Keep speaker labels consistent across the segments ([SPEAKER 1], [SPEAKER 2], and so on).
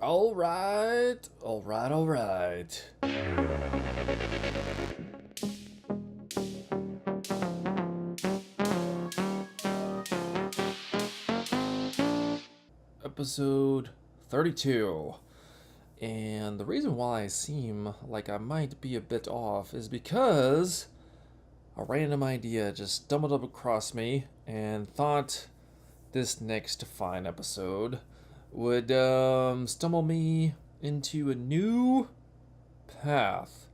[SPEAKER 1] All right, all right, all right. Episode 32. And the reason why I seem like I might be a bit off is because a random idea just stumbled up across me and thought this next fine episode would stumble me into a new path.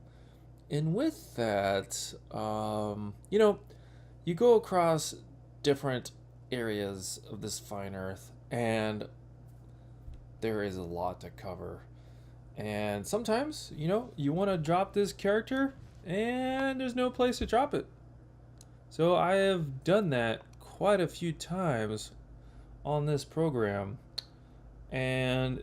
[SPEAKER 1] And with that, you go across different areas of this fine earth, and there is a lot to cover. And sometimes, you want to drop this character, and there's no place to drop it. So I have done that quite a few times on this program, and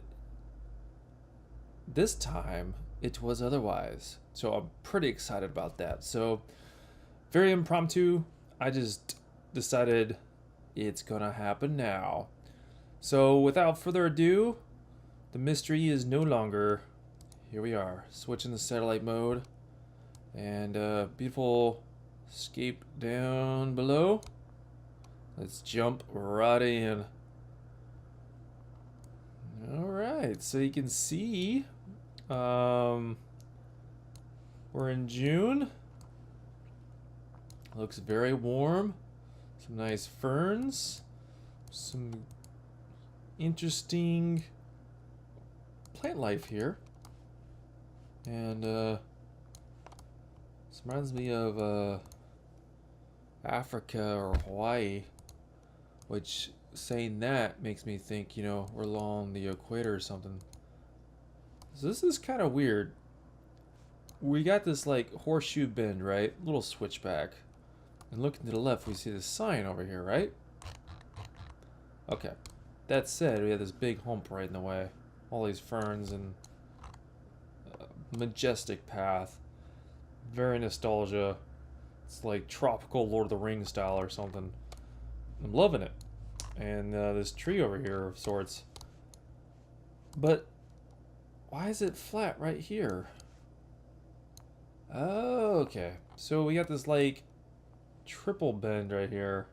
[SPEAKER 1] this time it was otherwise. So I'm pretty excited about that. So, very impromptu. I just decided it's gonna happen now. So, without further ado, the mystery is no longer. Here we are, switching the satellite mode, and beautiful escape down below. Let's jump right in. Alright, so you can see we're in June. Looks very warm. Some nice ferns. Some interesting plant life here. And this reminds me of Africa or Hawaii, which saying that makes me think, we're along the equator or something. So this is kind of weird. We got this like horseshoe bend, right? Little switchback. And looking to the left, we see this sign over here, right? Okay. That said, we have this big hump right in the way. All these ferns and majestic path. Very nostalgia. It's like tropical Lord of the Rings style or something. I'm loving it. And this tree over here of sorts. But why is it flat right here? Oh, okay. So we got this like triple bend right here.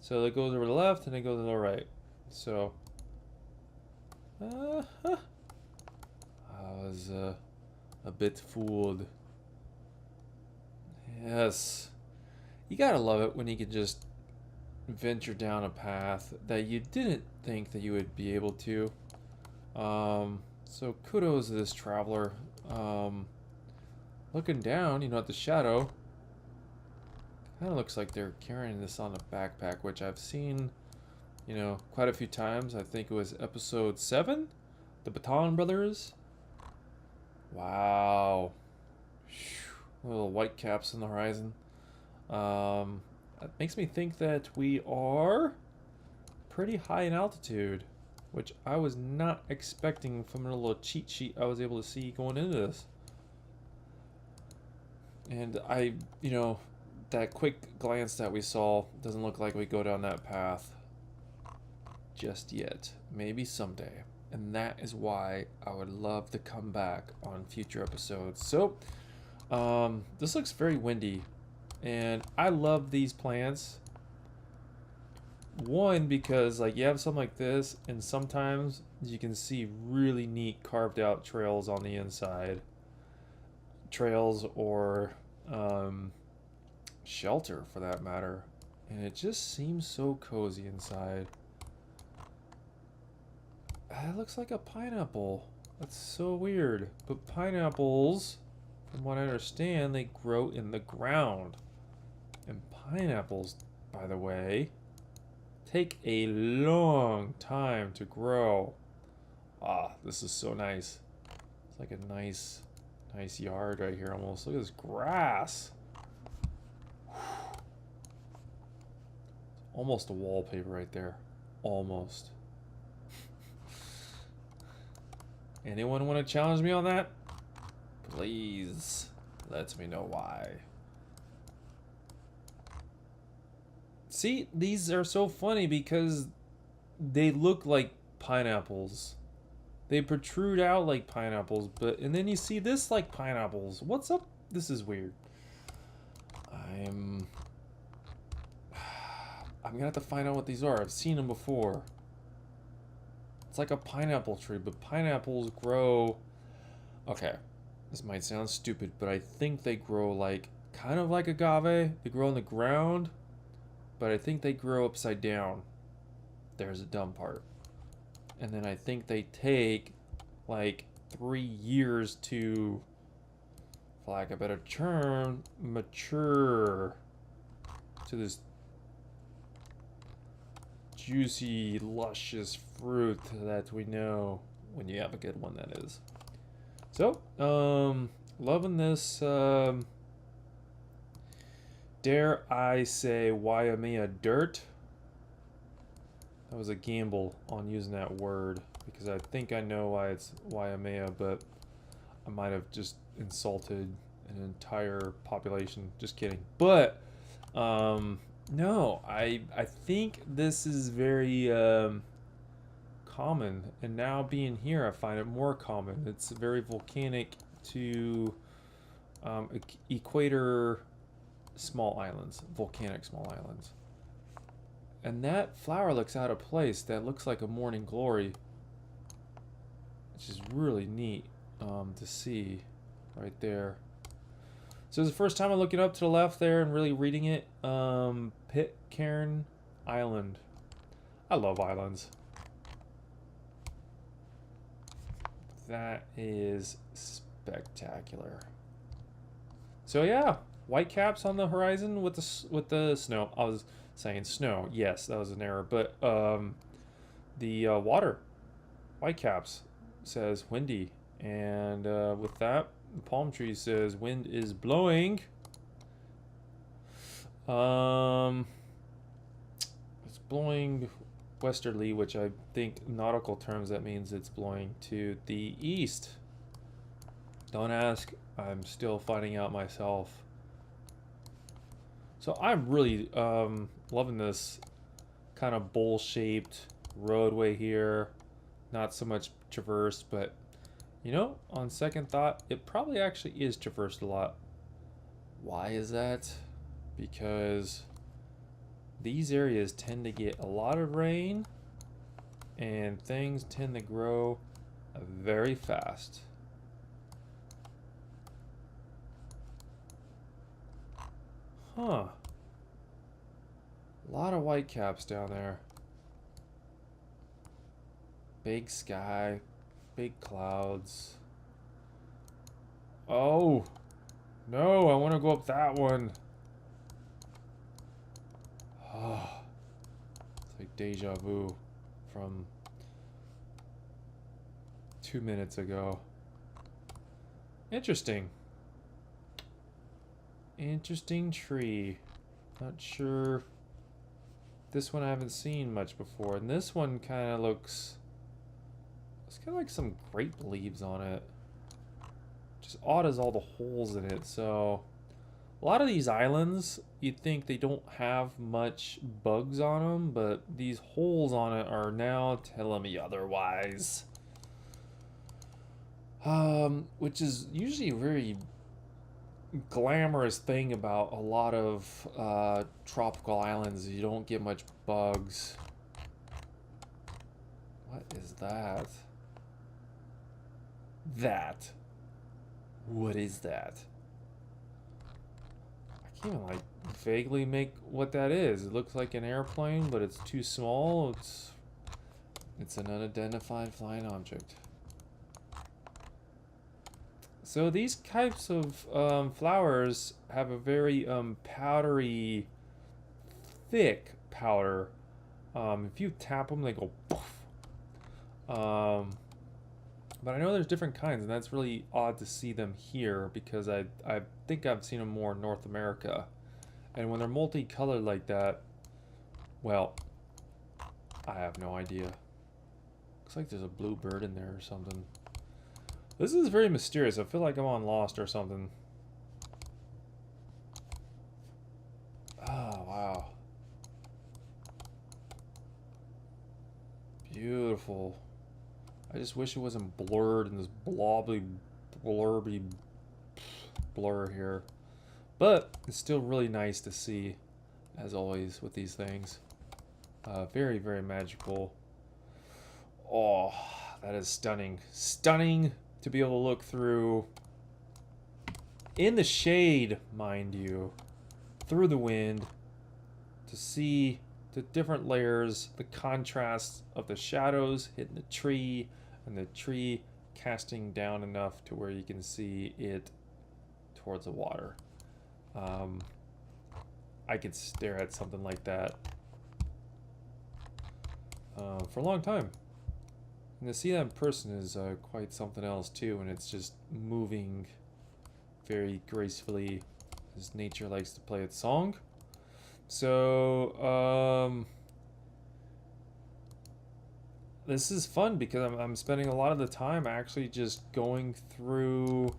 [SPEAKER 1] So it goes over to the left and it goes to the right. So I was a bit fooled. Yes. You gotta love it when you can just venture down a path that you didn't think that you would be able to. So kudos to this traveler. Looking down, at the shadow, kind of looks like they're carrying this on a backpack, which I've seen, quite a few times. I think it was episode 7, the Baton Brothers. Wow. Little white caps on the horizon. That makes me think that we are pretty high in altitude, which I was not expecting from a little cheat sheet I was able to see going into this. And that quick glance that we saw doesn't look like we go down that path just yet. Maybe someday. And that is why I would love to come back on future episodes. So, this looks very windy. And I love these plants. One, because you have something like this, and sometimes you can see really neat carved out trails on the inside. Trails or shelter for that matter, and it just seems so cozy inside. That looks like a pineapple. That's so weird. But pineapples, from what I understand, they grow in the ground. And pineapples, by the way, take a long time to grow. This is so nice. It's like a nice yard right here almost. Look at this grass. Almost a wallpaper right there. Almost. Anyone want to challenge me on that? Please let me know why. See, these are so funny because they look like pineapples. They protrude out like pineapples, and then you see this like pineapples. What's up? This is weird. I'm gonna have to find out what these are. I've seen them before. It's like a pineapple tree, but pineapples grow... Okay, this might sound stupid, but I think they grow like, kind of like agave. They grow on the ground, but I think they grow upside down. There's a dumb part. And then I think they take like 3 years to, for lack of a better term, mature to this juicy, luscious fruit that we know when you have a good one, that is. So, loving this, dare I say, Waimea dirt. That was a gamble on using that word, because I think I know why it's Waimea, but I might have just insulted an entire population. Just kidding. But, no, I think this is very common, and now being here I find it more common. It's very volcanic to equator small islands, volcanic small islands. And that flower looks out of place. That looks like a morning glory, which is really neat to see right there. So it's the first time I'm looking up to the left there and really reading it. Pitcairn Island. I love islands. That is spectacular. So yeah, white caps on the horizon with the snow. I was saying snow. Yes, that was an error. But the water, white caps, says windy, and with that, the palm tree says wind is blowing. It's blowing westerly, which I think nautical terms that means it's blowing to the east. Don't ask. I'm still finding out myself. So I'm really loving this kind of bowl-shaped roadway here. Not so much traversed, but you know, on second thought, it probably actually is traversed a lot. Why is that? Because these areas tend to get a lot of rain and things tend to grow very fast. Huh. A lot of white caps down there. Big sky, big clouds. Oh, no, I want to go up that one. Oh, it's like deja vu from 2 minutes ago. Interesting. Interesting tree. Not sure. This one I haven't seen much before. And this one kind of looks... It's got like some grape leaves on it. Just odd as all the holes in it. So a lot of these islands, you'd think they don't have much bugs on them, but these holes on it are now telling me otherwise. Which is usually a very glamorous thing about a lot of tropical islands. You don't get much bugs. What is that? What is that? I can't even like vaguely make what that is. It looks like an airplane, but it's too small. It's an unidentified flying object. So these types of flowers have a very powdery, thick powder. If you tap them, they go poof. But I know there's different kinds, and that's really odd to see them here because I think I've seen them more in North America. And when they're multicolored like that, well, I have no idea. Looks like there's a blue bird in there or something. This is very mysterious. I feel like I'm on Lost or something. Oh, wow. Beautiful. I just wish it wasn't blurred in this blobby, blurby blur here. But it's still really nice to see, as always, with these things. Very, very magical. Oh, that is stunning. Stunning to be able to look through, in the shade, mind you, through the wind, to see the different layers, the contrast of the shadows hitting the tree, and the tree casting down enough to where you can see it towards the water. I could stare at something like that for a long time. And to see that in person is quite something else too, and it's just moving very gracefully as nature likes to play its song. So, this is fun because I'm spending a lot of the time actually just going through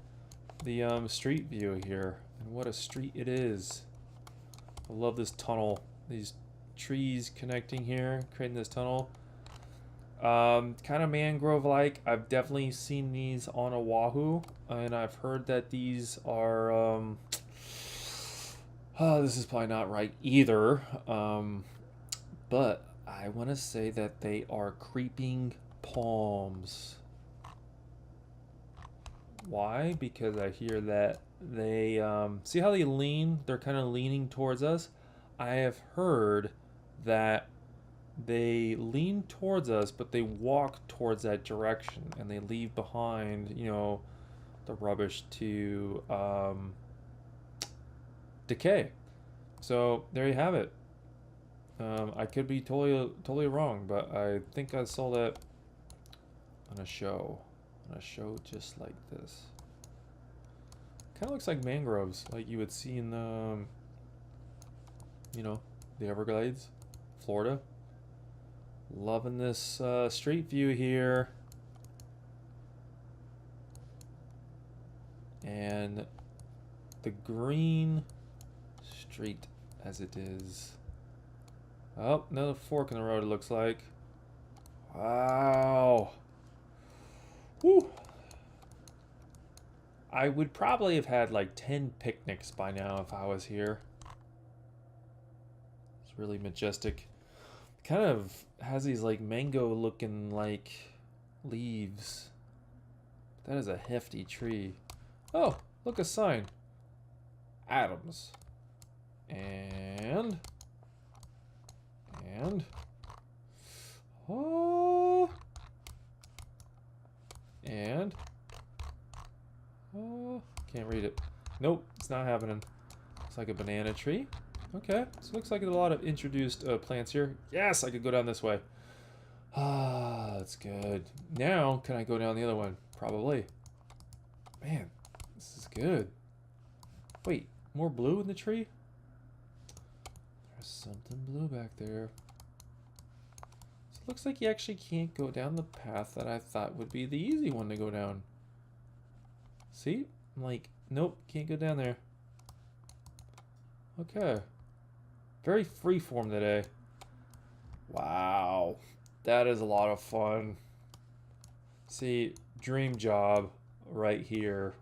[SPEAKER 1] the street view here. And what a street it is. I love this tunnel. These trees connecting here, creating this tunnel. Kind of mangrove-like. I've definitely seen these on Oahu, and I've heard that these are, oh, this is probably not right either, but I want to say that they are creeping palms. Why? Because I hear that they, see how they lean? They're kind of leaning towards us. I have heard that they lean towards us, but they walk towards that direction, and they leave behind, you know, the rubbish to decay. So there you have it. I could be totally wrong, but I think I saw that on a show just like this. Kind of looks like mangroves, like you would see in the, you know, the Everglades, Florida. Loving this street view here. And the green street as it is. Oh, another fork in the road it looks like. Wow. Woo. I would probably have had like 10 picnics by now if I was here. It's really majestic. Kind of has these like mango looking like leaves. That is a hefty tree. Oh, look, a sign. Adams. And oh, and oh, can't read it. Nope, it's not happening. Looks like a banana tree. Okay, so it looks like a lot of introduced plants here. Yes, I could go down this way. Ah, that's good. Now, can I go down the other one? Probably. Man, this is good. Wait, more blue in the tree? There's something blue back there. So it looks like you actually can't go down the path that I thought would be the easy one to go down. See? I'm like, nope, can't go down there. Okay. Very freeform today. Wow. That is a lot of fun. See, dream job right here.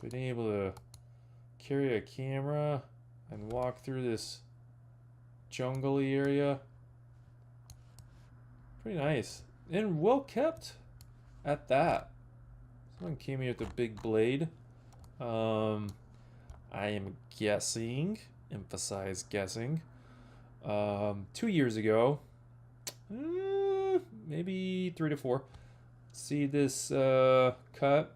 [SPEAKER 1] Being able to carry a camera and walk through this jungly area. Pretty nice. And well kept at that. Someone came here with a big blade. I am guessing, emphasize guessing, 2 years ago, maybe 3 to 4. See this cut?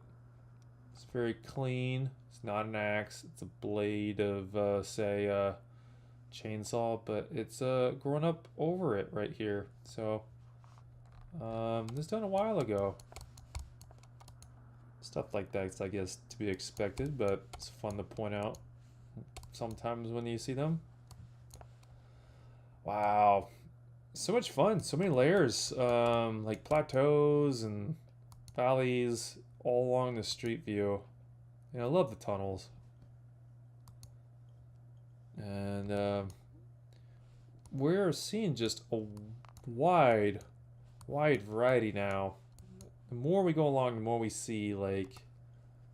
[SPEAKER 1] It's very clean. It's not an axe. It's a blade of, say, chainsaw, but it's grown up over it right here. So, this was done a while ago. Stuff like that's, I guess, to be expected, but it's fun to point out sometimes when you see them. Wow. So much fun. So many layers. Like plateaus and valleys all along the street view. And I love the tunnels. And we're seeing just a wide variety now. The more we go along, the more we see like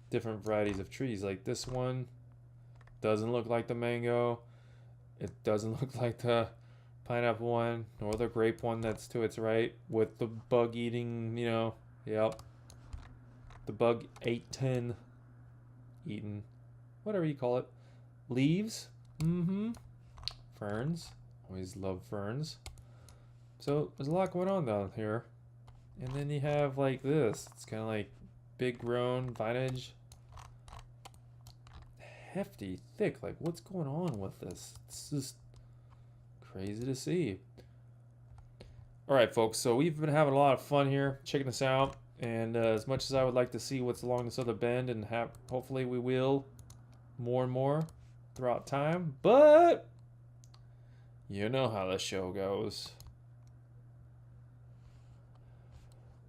[SPEAKER 1] different varieties of trees. Like this one doesn't look like the mango. It doesn't look like the pineapple one, nor the grape one that's to its right with the bug eating, you know, yep. The bug 810 eaten, whatever you call it. Leaves, ferns, always love ferns. So there's a lot going on down here. And then you have like this, it's kind of like big grown vinage. Hefty, thick, like what's going on with this? It's just crazy to see. Alright folks, so we've been having a lot of fun here, checking this out. And as much as I would like to see what's along this other bend, and hopefully we will more and more throughout time, but you know how the show goes.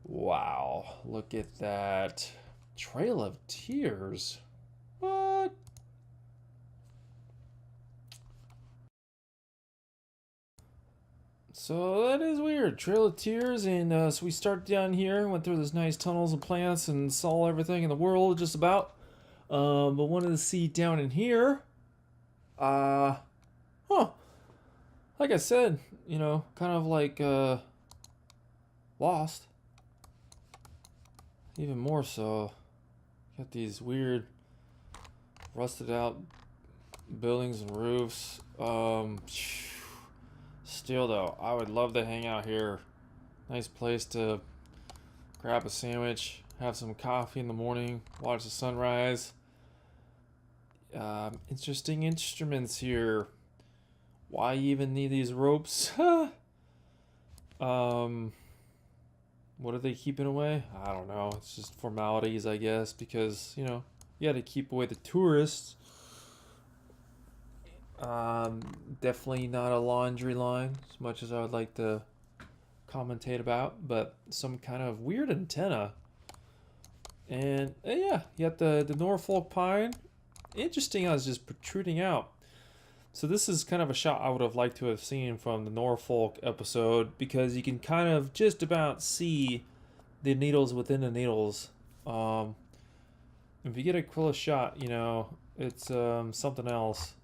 [SPEAKER 1] Wow, look at that. Trail of Tears. What? So that is weird. Trail of Tears, and so we started down here, went through this nice tunnels of plants and saw everything in the world just about. But wanted to see down in here. Like I said, you know, kind of like Lost. Even more so. Got these weird rusted out buildings and roofs. Still though, I would love to hang out here. Nice place to grab a sandwich, have some coffee in the morning, watch the sunrise. Interesting instruments here. Why even need these ropes? What are they keeping away? I don't know. It's just formalities, I guess, because, you know, you had to keep away the tourists. Definitely not a laundry line, as much as I would like to commentate about, but some kind of weird antenna. And yeah, you got the Norfolk pine. Interesting how it's just protruding out. So this is kind of a shot I would have liked to have seen from the Norfolk episode, because you can kind of just about see the needles within the needles. If you get a close shot, you know, it's something else.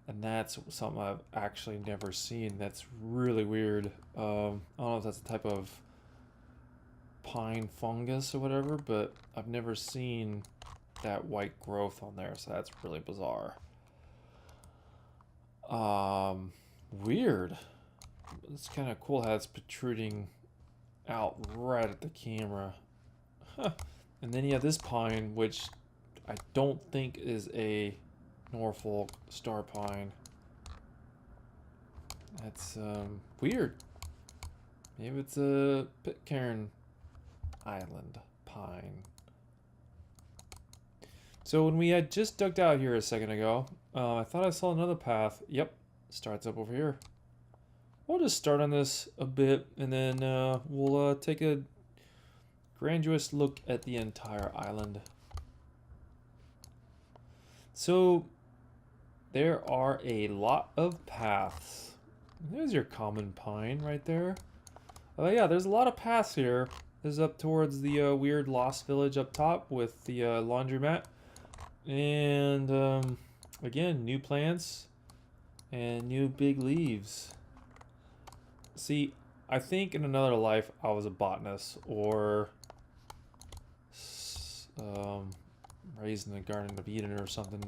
[SPEAKER 1] And that's something I've actually never seen. That's really weird. I don't know if that's a type of pine fungus or whatever, but I've never seen that white growth on there, so that's really bizarre. Weird. It's kind of cool how it's protruding out right at the camera. Huh. And then you have this pine, which I don't think is a Norfolk star pine. That's weird. Maybe it's a Pitcairn Island pine. So when we had just dug out here a second ago, I thought I saw another path. Yep, starts up over here. We'll just start on this a bit, and then we'll take a grandiose look at the entire island. So there are a lot of paths. There's your common pine right there. Oh yeah, there's a lot of paths here. There's up towards the weird lost village up top with the laundromat. And again, new plants and new big leaves. See, I think in another life I was a botanist, or raised in the Garden of Eden or something.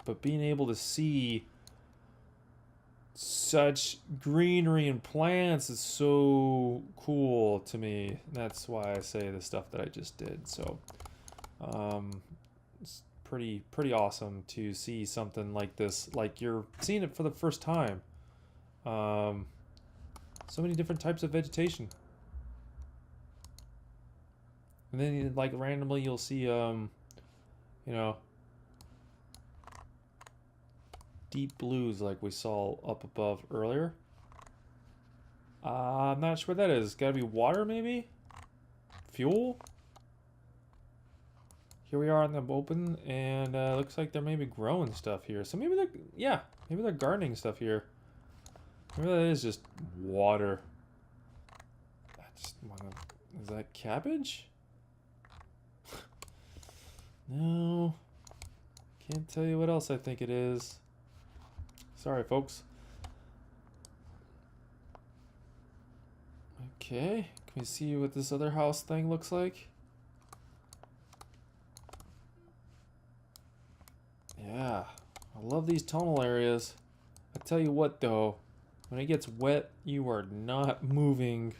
[SPEAKER 1] But being able to see such greenery and plants is so cool to me. That's why I say the stuff that I just did. So it's pretty awesome to see something like this, like you're seeing it for the first time. So many different types of vegetation. And then like randomly you'll see you know, deep blues like we saw up above earlier. I'm not sure what that is. Gotta be water, maybe? Fuel? Here we are in the open, and looks like they're maybe growing stuff here. So maybe they're, yeah, maybe they're gardening stuff here. Maybe that is just water. Is that cabbage? No. Can't tell you what else I think it is. Sorry, folks. Okay. Can we see what this other house thing looks like? Yeah. I love these tunnel areas. I tell you what, though. When it gets wet, you are not moving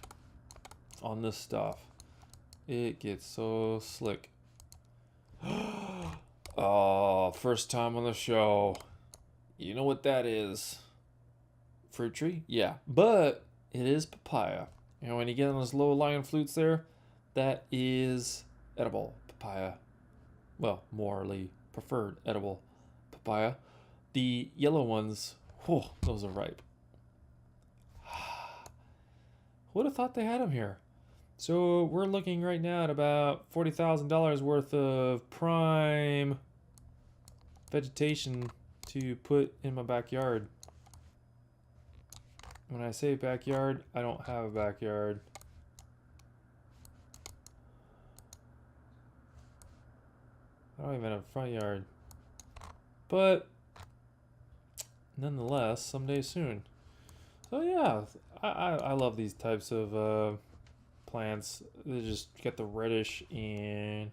[SPEAKER 1] on this stuff. It gets so slick. Oh, first time on the show. You know what that is? Fruit tree? Yeah, but it is papaya. You know, when you get on those low-lying flutes there, that is edible papaya. Well, morally preferred edible papaya. The yellow ones, whew, those are ripe. Would have thought they had them here. So we're looking right now at about $40,000 worth of prime vegetation to put in my backyard. When I say backyard, I don't have a backyard. I don't even have a front yard. But nonetheless, someday soon. So yeah, I love these types of plants. They just get the reddish and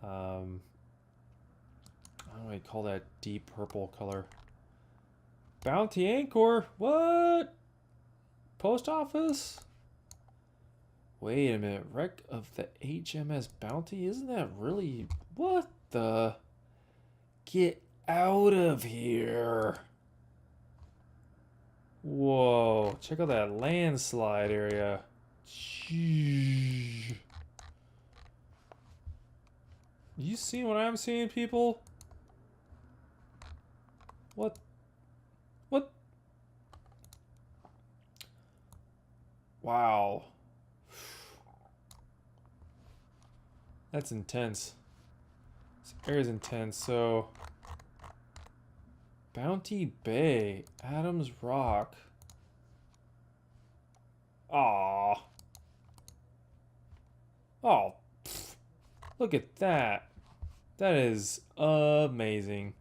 [SPEAKER 1] I don't know what you call that deep purple color. Bounty Anchor? What? Post office? Wait a minute. Wreck of the HMS Bounty? Isn't that really... What the... Get out of here. Whoa. Check out that landslide area. Jeez. You see what I'm seeing, people? What? What? Wow. That's intense. This area's intense. So, Bounty Bay, Adams Rock. Aw. Oh, pfft. Look at that. That is amazing.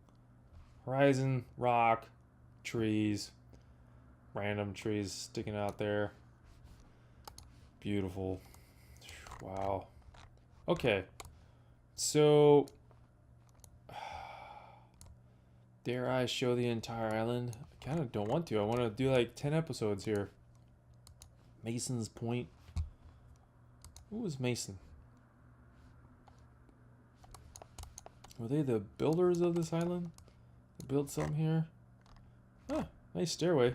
[SPEAKER 1] Horizon, rock, trees, random trees sticking out there. Beautiful. Wow. Okay. So, dare I show the entire island? I kind of don't want to. I want to do like 10 episodes here. Mason's Point. Who was Mason? Were they the builders of this island? They built something here? Ah, nice stairway.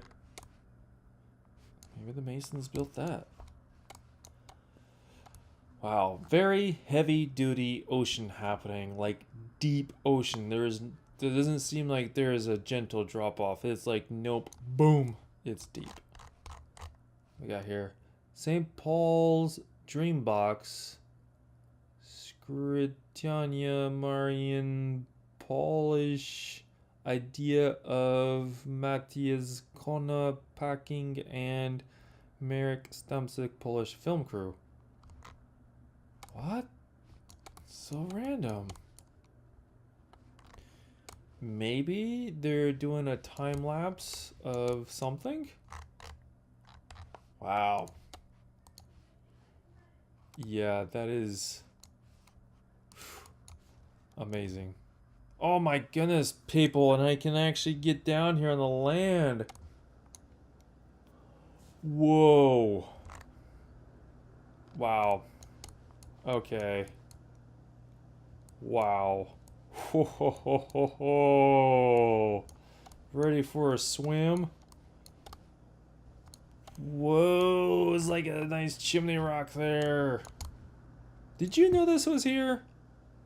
[SPEAKER 1] Maybe the Masons built that. Wow, very heavy duty ocean happening, like deep ocean. There doesn't seem like there is a gentle drop off. It's like, nope, boom, it's deep. We got here St. Paul's Dream Box, Scrutania Marian Polish idea of Matthias Kona packing and Marek Stamczyk Polish film crew. What? So random. Maybe they're doing a time lapse of something? Wow. Yeah, that is amazing. Oh my goodness, people, and I can actually get down here on the land. Whoa. Wow. Okay. Wow. Ho ho ho ho ho. Ready for a swim? Whoa, it's like a nice chimney rock there. Did you know this was here?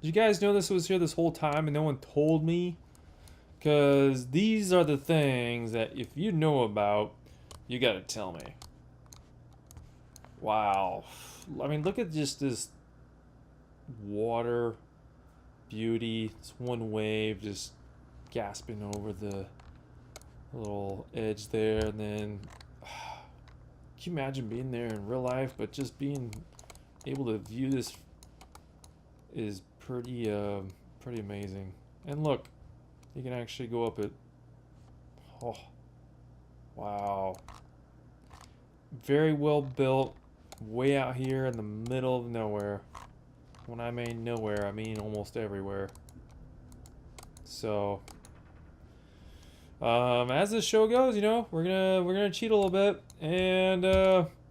[SPEAKER 1] Did you guys know this was here this whole time and no one told me? Because these are the things that if you know about, you gotta tell me. Wow. I mean, look at just this water beauty. It's one wave just gasping over the little edge there, and then you imagine being there in real life, but just being able to view this is pretty amazing. And look, you can actually go up it. Oh, wow. Very well built, way out here in the middle of nowhere. When I mean nowhere, I mean almost everywhere. So, as this show goes, you know, we're gonna cheat a little bit, and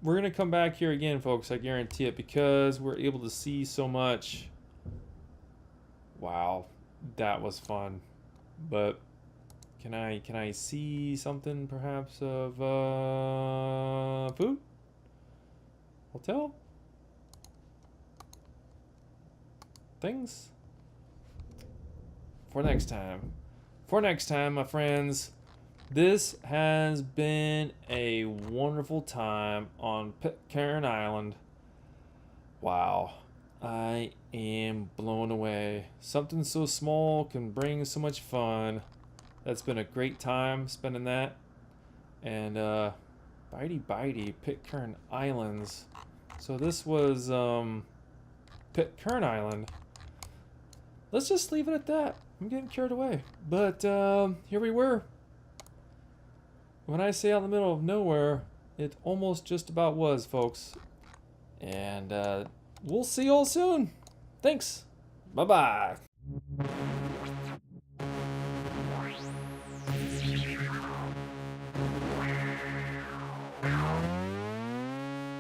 [SPEAKER 1] we're gonna come back here again, folks. I guarantee it, because we're able to see so much. Wow, that was fun. But can I see something perhaps of food? Hotel? Things? For next time. For next time, my friends. This has been a wonderful time on Pitcairn Island. Wow. I am blown away. Something so small can bring so much fun. That's been a great time spending that. And bitey Pitcairn Islands. So this was Pitcairn Island. Let's just leave it at that. I'm getting carried away. But here we were. When I say out in the middle of nowhere, it almost just about was, folks. And we'll see you all soon. Thanks. Bye-bye.